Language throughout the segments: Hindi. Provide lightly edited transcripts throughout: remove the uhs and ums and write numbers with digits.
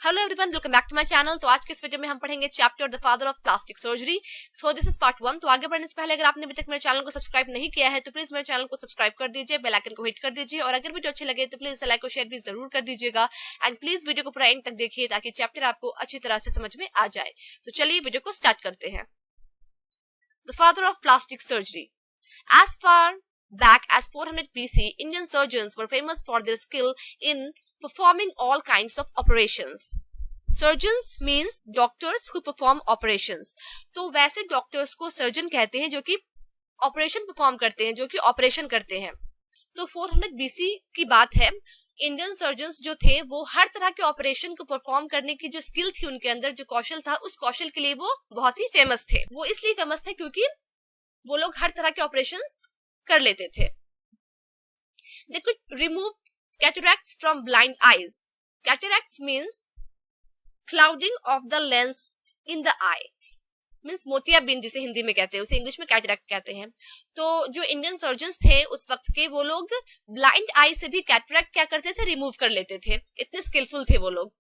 Hello everyone, welcome back to my channel. तो आज के इस वीडियो में हम पढ़ेंगे chapter the father of plastic surgery. So this is part 1। तो आगे बढ़ने से पहले अगर आपने अभी तक मेरे चैनल को सब्सक्राइब नहीं किया है तो प्लीज मेरे चैनल को सब्सक्राइब कर दीजिए, बेल आइकन को हिट कर दीजिए और अगर वीडियो अच्छी लगे तो प्लीज लाइक और शेयर भी जरूर कर दीजिएगा। एंड प्लीज वीडियो को पूरा एंड तक देखिए ताकि चैप्टर आपको अच्छी तरह से समझ में आ जाए। तो चलिए वीडियो को स्टार्ट करते हैं। The father of plastic surgery. As far back as 400 BC, Indian surgeons were famous for their skill in performing all kinds of operations. Surgeons means doctors who perform operations. तो वैसे डॉक्टर्स को सर्जन कहते हैं जो कि ऑपरेशन परफॉर्म करते हैं, जो कि ऑपरेशन करते हैं। तो 400 BC की बात है। इंडियन सर्जन्स जो थे वो हर तरह के ऑपरेशन को परफॉर्म करने की जो स्किल थी उनके अंदर, जो कौशल था, उस कौशल के लिए वो बहुत ही फेमस थे। वो इसलिए फेमस थे क्योंकि वो लोग हर तरह के ऑपरेशंस कर लेते थे। They could remove cataracts from blind eyes. Cataracts means clouding of the lens in the eye. Means मोतियाबिंद जिसे हिंदी में कहते हैं, उसे इंग्लिश में कैटरैक्ट कहते हैं। तो जो इंडियन सर्जन्स थे उस वक्त के, वो लोग ब्लाइंड आई से भी कैटरैक्ट क्या करते थे, रिमूव कर लेते थे। इतने स्किलफुल थे वो लोग।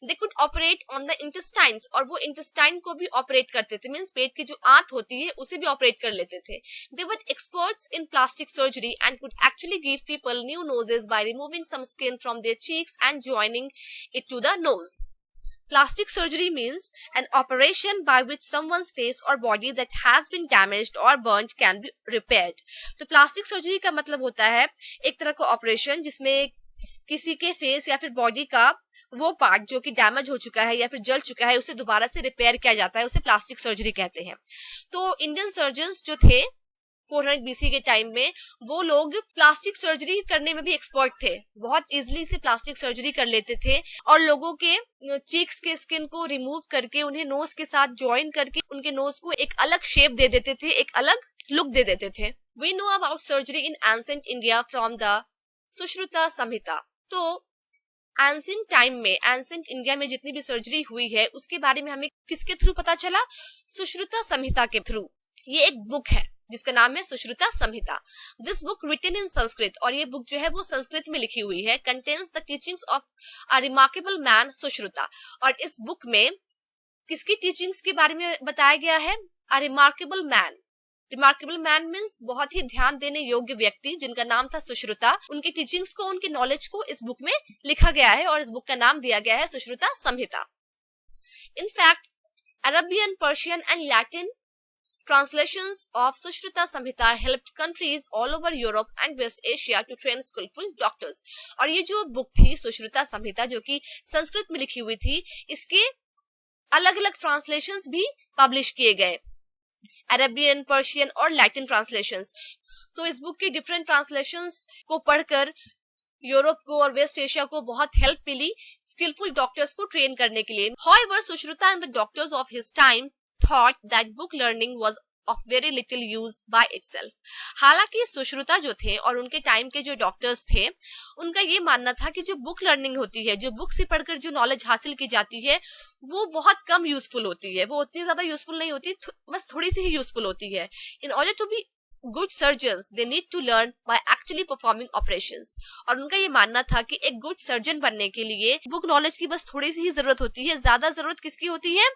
They could operate on the intestines, और वो इंटेस्टाइन को भी ऑपरेट करते थे। मीन्स पेट की जो आंत होती है उसे भी ऑपरेट कर लेते थे। They were experts in plastic surgery and could actually give people new noses by removing some skin from their cheeks and joining it to the nose. Plastic surgery means an operation by which someone's face or body that has been damaged or burnt can be repaired. तो प्लास्टिक सर्जरी का मतलब होता है एक तरह का ऑपरेशन जिसमें किसी के फेस या फिर बॉडी का वो पार्ट जो कि डैमेज हो चुका है या फिर जल चुका है उसे दोबारा से रिपेयर किया जाता है, उसे प्लास्टिक सर्जरी कहते हैं। तो इंडियन सर्जन्स जो थे 400 BC के टाइम में, वो लोग प्लास्टिक सर्जरी करने में भी एक्सपर्ट थे। बहुत इजीली से प्लास्टिक सर्जरी कर लेते थे और लोगों के चीक्स के स्किन को रिमूव करके उन्हें नोज के साथ ज्वाइन करके उनके नोज को एक अलग शेप दे देते थे, एक अलग लुक दे देते थे। We know about surgery in ancient India from the Sushruta Samhita. तो एंसेंट टाइम में, एंसेंट इंडिया में जितनी भी सर्जरी हुई है उसके बारे में हमें किसके थ्रू पता चला? सुश्रुता संहिता के थ्रू। ये एक बुक है जिसका नाम है Sushruta Samhita. This book written in Sanskrit, और ये बुक जो है वो संस्कृत में लिखी हुई है। Contains the teachings of a remarkable man Sushruta, और इस बुक में किसकी टीचिंग्स के बारे में बताया गया है? A remarkable man. Remarkable man means बहुत ही ध्यान देने योग्य व्यक्ति जिनका नाम था सुश्रुता। उनकी टीचिंग्स को, उनकी नॉलेज को इस बुक में लिखा गया है और इस बुक का नाम दिया गया है Sushruta Samhita. In fact Arabian, Persian and Latin translations of Sushruta Samhita helped countries all over Europe and West Asia to train skillful doctors. और ये जो बुक थी सुश्रुता संहिता जो कि संस्कृत में लिखी हुई थी, इसके अलग अलग ट्रांसलेशंस भी पब्लिश किए गए, अरेबियन, पर्शियन और लैटिन ट्रांसलेशंस। तो इस बुक की डिफरेंट ट्रांसलेशंस को पढ़कर यूरोप को और वेस्ट एशिया को बहुत हेल्प मिली स्किलफुल डॉक्टर्स को ट्रेन करने के लिए। However, Sushruta and the doctors of his time thought that book learning was of very little use by itself. हालांकि सुश्रुता जो थे और उनके टाइम के जो डॉक्टर्स थे, उनका ये मानना था कि जो बुक लर्निंग होती है, जो बुक से पढ़कर जो नॉलेज हासिल की जाती है, वो बहुत कम यूजफुल होती है। वो उतनी ज्यादा यूजफुल नहीं होती, बस थोड़ी सी ही यूजफुल होती है। In order to be good surgeons they need to learn by actually performing operations. और उनका ये मानना था कि एक गुड सर्जन बनने के लिए बुक नॉलेज की बस थोड़ी सी ही जरूरत होती है। ज्यादा जरूरत किसकी होती है?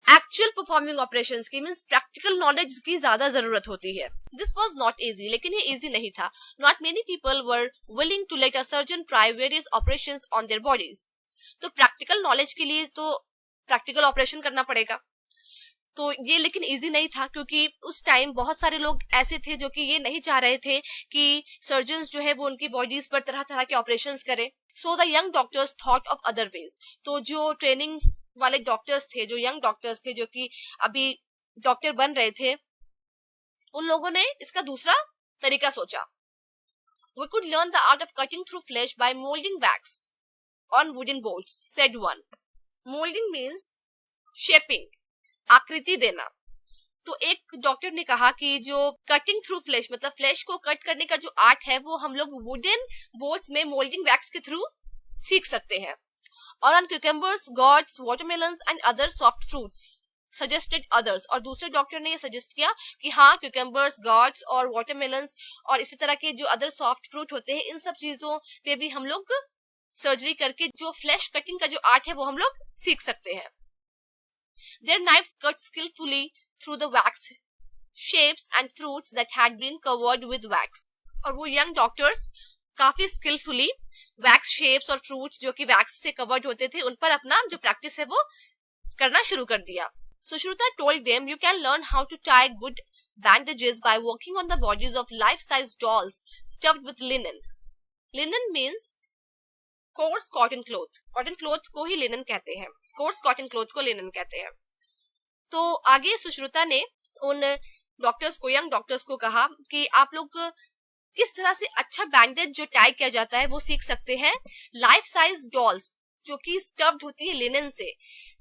एक्चुअल परफॉर्मिंग ऑपरेशंस की, मींस प्रैक्टिकल नॉलेज की ज्यादा जरूरत होती है। दिस वाज नॉट इजी, लेकिन ये इजी नहीं था। Not many people were willing to let a surgeon try various operations on their bodies. तो प्रैक्टिकल नॉलेज के लिए तो प्रैक्टिकल ऑपरेशन करना पड़ेगा, तो ये लेकिन इजी नहीं था क्योंकि उस टाइम बहुत सारे लोग ऐसे थे जो कि ये नहीं चाह रहे थे कि सर्जन्स जो है वो उनकी बॉडीज पर तरह तरह के ऑपरेशंस करें। So the young doctors thought of other ways. तो जो ट्रेनिंग वाले डॉक्टर्स थे, जो यंग डॉक्टर्स थे, जो कि अभी डॉक्टर बन रहे थे, उन लोगों ने इसका दूसरा तरीका सोचा। We could learn the art of cutting through flesh by molding wax on wooden boards, said one. Molding means shaping, आकृति देना। तो एक डॉक्टर ने कहा कि जो कटिंग थ्रू फ्लैश, मतलब फ्लैश को कट करने का जो आर्ट है वो हम लोग वुडन बोर्ड्स में मोल्डिंग वैक्स के थ्रू सीख सकते हैं। और on cucumbers, gourds, watermelons and other soft fruits, suggested others. और दूसरे डॉक्टर ने ये सजेस्ट किया कि हाँ, cucumbers, gourds और watermelons और इसी तरह के जो अदर सॉफ्ट फ्रूट होते हैं, इन सब चीजों पे भी हम लोग सर्जरी करके जो फ्लैश कटिंग का जो आर्ट है वो हम लोग सीख सकते हैं. Their knives cut skillfully through the wax shapes and fruits that had been covered with wax. और वो यंग डॉक्टर्स काफी स्किलफुली वैक्स शेप्स और फ्रूट्स जो कि वैक्स से कवर्ड होते थे उन पर अपना जो प्रैक्टिस है वो करना शुरू कर दिया. Sushruta told them, you can learn how to tie good bandages by working on the bodies of life-size dolls stuffed with linen. Linen means coarse cotton cloth. Cotton cloth को ही linen कहते हैं. Coarse cotton cloth को linen कहते हैं. तो आगे सुश्रुता ने उन डॉक्टर्स को, यंग डॉक्टर्स को कहा कि आप लोग किस तरह से अच्छा बैंडेज जो टाई किया जाता है वो सीख सकते हैं. लाइफ साइज डॉल्स जो कि स्टफ्ड होती है लिनन से,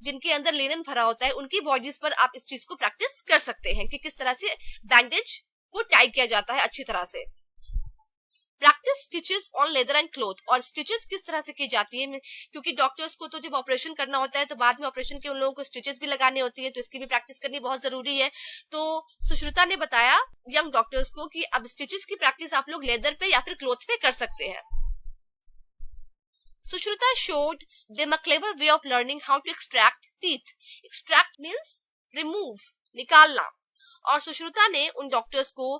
जिनके अंदर लिनन भरा होता है, उनकी बॉडीज पर आप इस चीज को प्रैक्टिस कर सकते हैं कि किस तरह से बैंडेज को टाई किया जाता है अच्छी तरह से. Practice stitches on leather and cloth. और स्टिचेस किस तरह से की जाती है, क्योंकि डॉक्टर्स को तो जब ऑपरेशन करना होता है तो बाद में ऑपरेशन के उन लोगों को स्टिचेस भी लगाने होती है, तो इसकी भी प्रैक्टिस करनी बहुत जरूरी है. तो सुश्रुता ने बताया यंग डॉक्टर्स को कि अब स्टिचेस की प्रैक्टिस आप लोग लेदर पे या फिर क्लोथ पे कर सकते हैं. Sushruta showed them a clever way of learning how to extract teeth. Extract means remove, निकालना. और सुश्रुता ने उन डॉक्टर्स को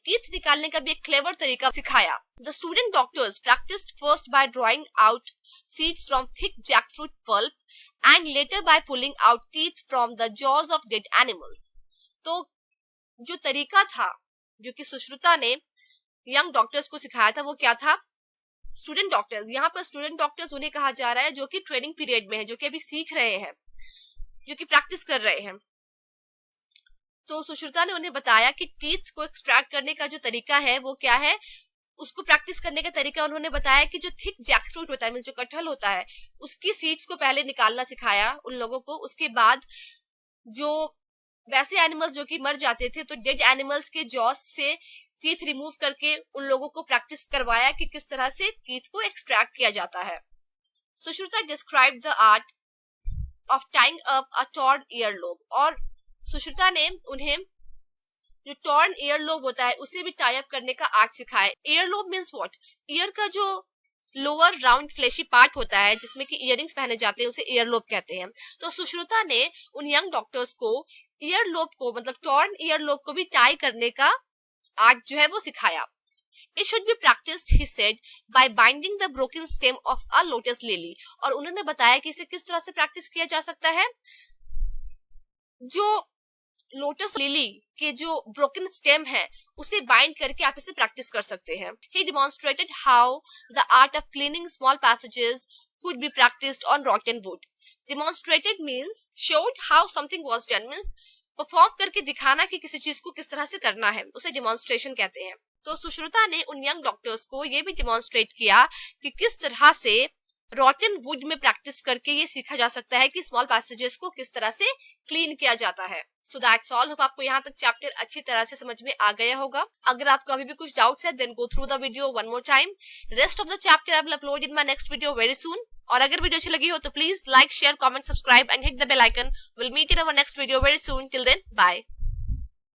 टीथ निकालने का भी एक क्लेवर तरीका सिखाया. The student doctors practiced first by drawing out seeds from thick jackfruit pulp and later by pulling out teeth from the jaws of dead animals. तो जो तरीका था जो कि सुश्रुता ने यंग डॉक्टर्स को सिखाया था वो क्या था. स्टूडेंट डॉक्टर्स, यहाँ पर स्टूडेंट डॉक्टर्स उन्हें कहा जा रहा है जो कि ट्रेनिंग पीरियड में है, जो कि अभी सीख रहे हैं, जो कि प्रैक्टिस कर रहे हैं. तो सुश्रुता ने उन्हें बताया कि टीथ को एक्सट्रैक्ट करने का जो तरीका है वो क्या है. उसको प्रैक्टिस करने का तरीका उन्होंने बताया कि जो थिक जैकफ्रूट होता है, जो कटहल होता है, उसकी सीड्स को पहले निकालना सिखाया उन लोगों को. उसके बाद जो वैसे एनिमल्स जो कि मर जाते थे तो डेड एनिमल्स के जॉस से टीथ रिमूव करके उन लोगों को प्रैक्टिस करवाया कि किस तरह से टीथ को एक्सट्रैक्ट किया जाता है. Sushruta describe the art of tying up a torn earlobe. और सुश्रुता ने उन्हें जो टॉर्न ईयरलोब होता है उसे भी टाई अप करने का आर्ट सिखाया. Earlobe means what. ईयर का जो लोअर राउंड फ्लेशी पार्ट होता है जिसमें कि इयरिंग्स पहने जाते हैं उसे ईयरलोब कहते हैं. तो सुश्रुता ने उन यंग डॉक्टर्स को ईयरलोब को, मतलब टॉर्न ईयरलोब को भी टाई करने का आर्ट जो है वो सिखाया. It should be practiced, he said, by binding the broken stem of a lotus lily. और उन्होंने बताया कि इसे किस तरह से प्रैक्टिस किया जा सकता है. जो लोटस लिली के जो ब्रोकन स्टेम है उसे बाइंड करके आप इसे प्रैक्टिस कर सकते हैं. He demonstrated how the art of cleaning small passages could be practiced on rotten wood. Demonstrated means showed how something was done, means perform करके दिखाना कि किसी चीज को किस तरह से करना है, उसे डेमोन्स्ट्रेशन कहते हैं. तो सुश्रुता ने उन यंग डॉक्टर्स को ये भी डेमोन्स्ट्रेट किया कि किस तरह से रॉटन वुड में प्रैक्टिस करके ये सीखा जा सकता है कि स्मॉल पैसेजेस को किस तरह से क्लीन किया जाता है. So that's all. होप आपको यहाँ तक चैप्टर अच्छी तरह से समझ में आ गया होगा. अगर आपको अभी भी कुछ डाउट्स है then go through the video one more time. Rest of the chapter I will upload in my next video very soon. और अगर वीडियो अच्छी लगी हो तो please like, share, comment, subscribe and hit the bell icon. Will meet in our next video very soon. Till then bye.